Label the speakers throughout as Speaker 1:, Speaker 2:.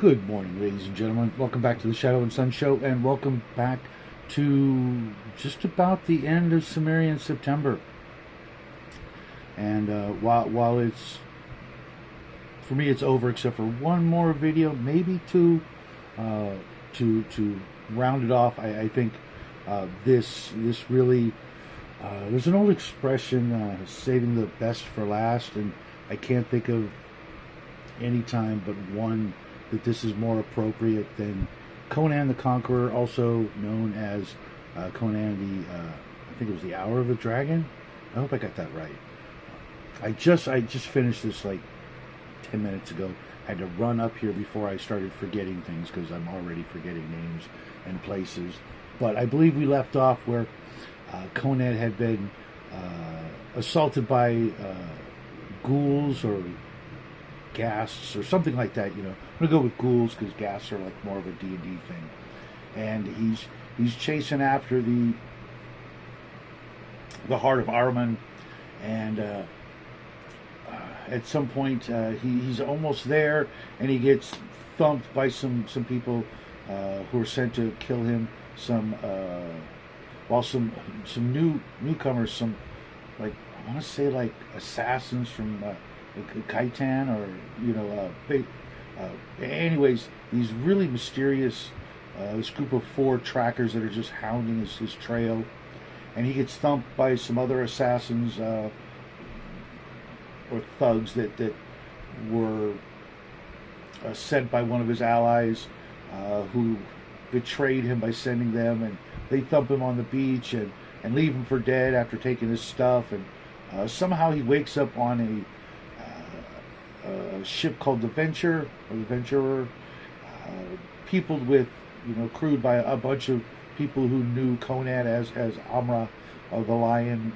Speaker 1: Good morning, ladies and gentlemen. Welcome back to the Shadow and Sun Show, and welcome back to just about the end of Cimmerian September. And while it's, for me, it's over, except for one more video, maybe two, to round it off. I think this really, there's an old expression, saving the best for last, and I can't think of any time but one that this is more appropriate than Conan the Conqueror, also known as Conan the, I think it was the Hour of the Dragon. I hope I got that right. I just finished this like 10 minutes ago. I had to run up here before I started forgetting things because I'm already forgetting names and places. But I believe we left off where Conan had been assaulted by ghouls or ghasts or something like that. I'm gonna go with ghouls because ghasts are like more of a D&D thing. And he's chasing after the heart of Ahriman, and at some point he's almost there, and he gets thumped by some people who are sent to kill him. Some newcomers, some, like, I want to say like assassins from Khitan, or anyways, these really mysterious this group of 4 trackers that are just hounding his trail, and he gets thumped by some other assassins or thugs that were sent by one of his allies, who betrayed him by sending them, and they thump him on the beach and leave him for dead after taking his stuff. And somehow he wakes up on a ship called the Venture, or the Venturer, peopled with, crewed by a bunch of people who knew Conan as Amra of the Lion,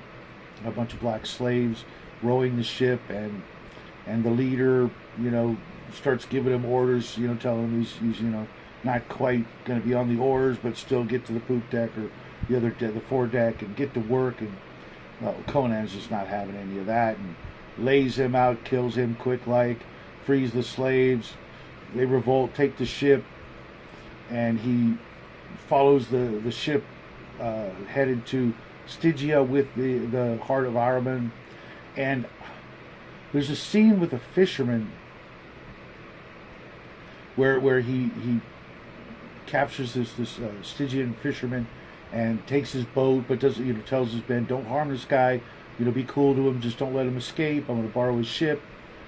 Speaker 1: a bunch of black slaves rowing the ship, and the leader, starts giving him orders, telling him he's not quite going to be on the oars, but still get to the poop deck or the foredeck and get to work. And Conan's just not having any of that, and lays him out, kills him quick like, frees the slaves. They revolt, take the ship, and he follows the ship headed to Stygia with the heart of Ahriman. And there's a scene with a fisherman where he captures this Stygian fisherman and takes his boat, but doesn't, tells his men, don't harm this guy, be cool to him, just don't let him escape. I'm going to borrow his ship,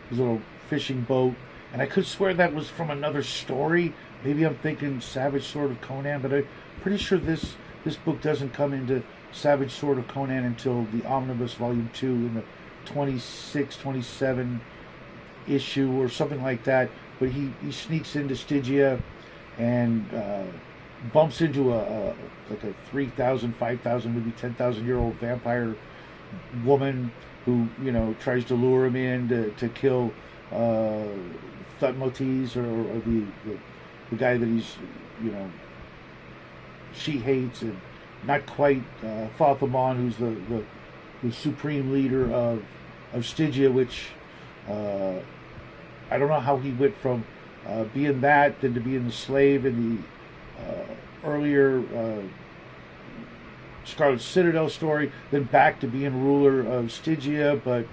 Speaker 1: his little fishing boat. And I could swear that was from another story. Maybe I'm thinking Savage Sword of Conan, but I'm pretty sure this book doesn't come into Savage Sword of Conan until the Omnibus Volume 2 in the 26, 27 issue or something like that. But he sneaks into Stygia and bumps into a 3,000, 5,000, maybe 10,000 year old vampire woman who tries to lure him in to kill Thutmose, or the guy that he's she hates, and not quite Thothomon, who's the supreme leader of Stygia, which I don't know how he went from being that then to being the slave in the earlier Scarlet Citadel story, then back to being ruler of Stygia. But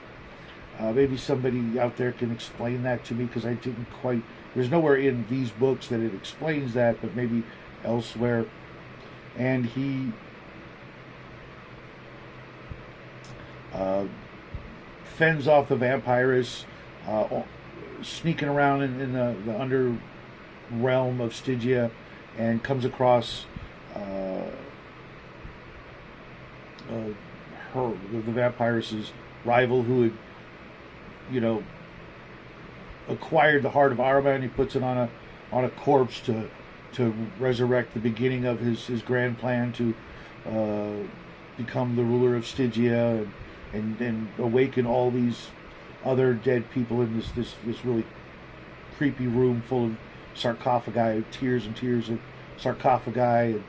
Speaker 1: maybe somebody out there can explain that to me, because I didn't quite, there's nowhere in these books that it explains that, but maybe elsewhere. And he fends off the vampirus, sneaking around in the under realm of Stygia, and comes across the vampirus's rival, who had acquired the heart of Ahriman. He puts it on a corpse to resurrect the beginning of his grand plan to become the ruler of Stygia, and awaken all these other dead people in this really creepy room full of sarcophagi, tiers and tiers of sarcophagi.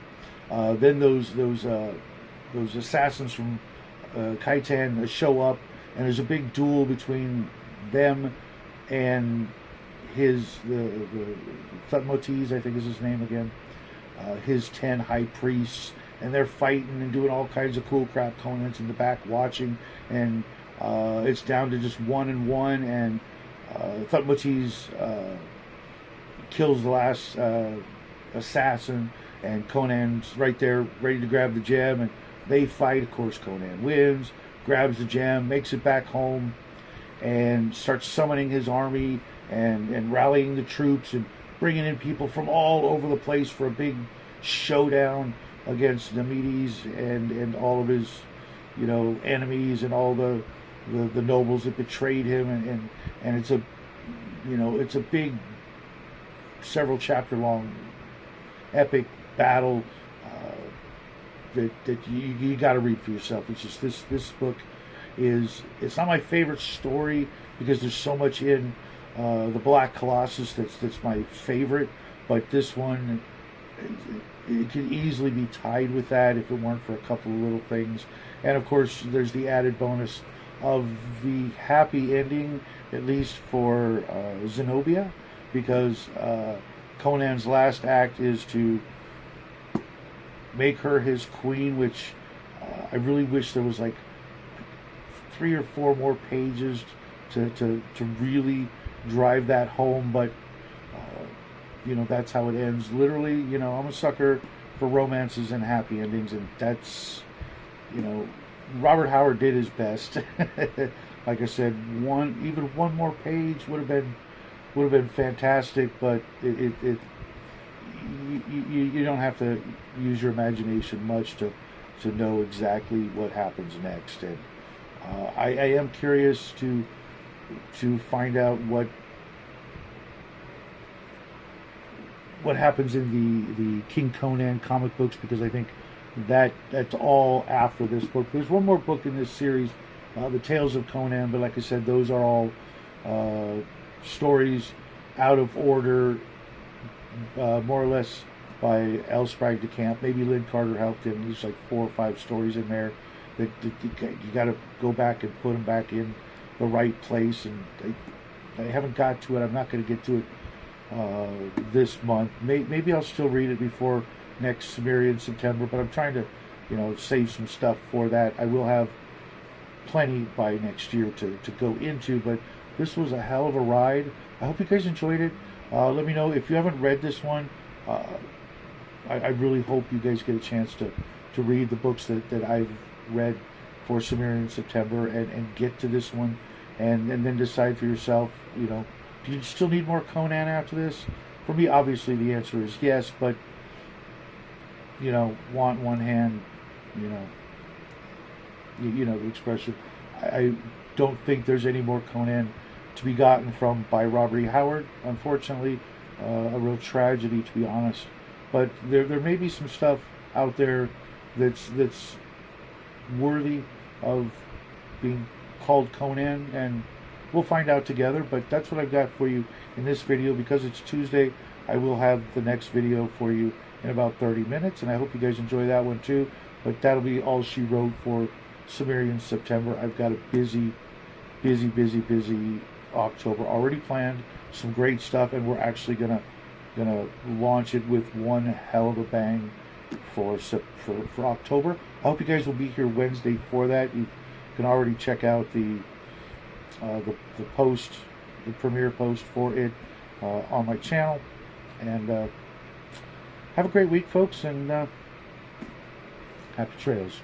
Speaker 1: And then those assassins from Khitan show up, and there's a big duel between them and the Thutmose, I think is his name again, his 10 high priests, and they're fighting and doing all kinds of cool crap. Conan's in the back watching, and it's down to just 1-1, and Thutmose kills the last assassin, and Conan's right there ready to grab the gem, and they fight. Of course, Conan wins, grabs the gem, makes it back home, and starts summoning his army and rallying the troops and bringing in people from all over the place for a big showdown against Nemetes and all of his, enemies and all the nobles that betrayed him, and it's a big, several chapter long epic battle that you got to read for yourself. It's just this book it's not my favorite story because there's so much in the Black Colossus that's my favorite, but this one, it could easily be tied with that if it weren't for a couple of little things. And of course there's the added bonus of the happy ending, at least for Zenobia, because Conan's last act is to make her his queen, which I really wish there was like 3 or 4 more pages to really drive that home, but that's how it ends. Literally, I'm a sucker for romances and happy endings, and that's, Robert Howard did his best. Like I said, even one more page would have been fantastic, but you don't have to use your imagination much to know exactly what happens next. And I am curious to find out what happens in the King Conan comic books, because I think that's all after this book. There's one more book in this series, the Tales of Conan, but like I said, those are all stories out of order, more or less by L. Sprague de Camp. Maybe Lynn Carter helped him. There's like 4 or 5 stories in there that you got to go back and put them back in the right place, and I haven't got to it. I'm not going to get to it this month. Maybe I'll still read it before next Cimmerian September, but I'm trying to save some stuff for that. I will have plenty by next year to go into, but this was a hell of a ride. I hope you guys enjoyed it. Let me know if you haven't read this one. I really hope you guys get a chance to read the books that I've read for Cimmerian September and get to this one, and then decide for yourself, do you still need more Conan after this? For me, obviously the answer is yes, but want one hand, the expression. I don't think there's any more Conan to be gotten by Robert E. Howard, unfortunately. A real tragedy, to be honest. But there may be some stuff out there that's worthy of being called Conan, and we'll find out together. But that's what I've got for you in this video. Because it's Tuesday, I will have the next video for you in about 30 minutes, and I hope you guys enjoy that one too. But that'll be all she wrote for Cimmerian September. I've got a busy October already planned. Some great stuff, and we're actually gonna launch it with one hell of a bang for October. I hope you guys will be here Wednesday for that. You can already check out the post, the premiere post for it on my channel. And have a great week, folks, and happy trails.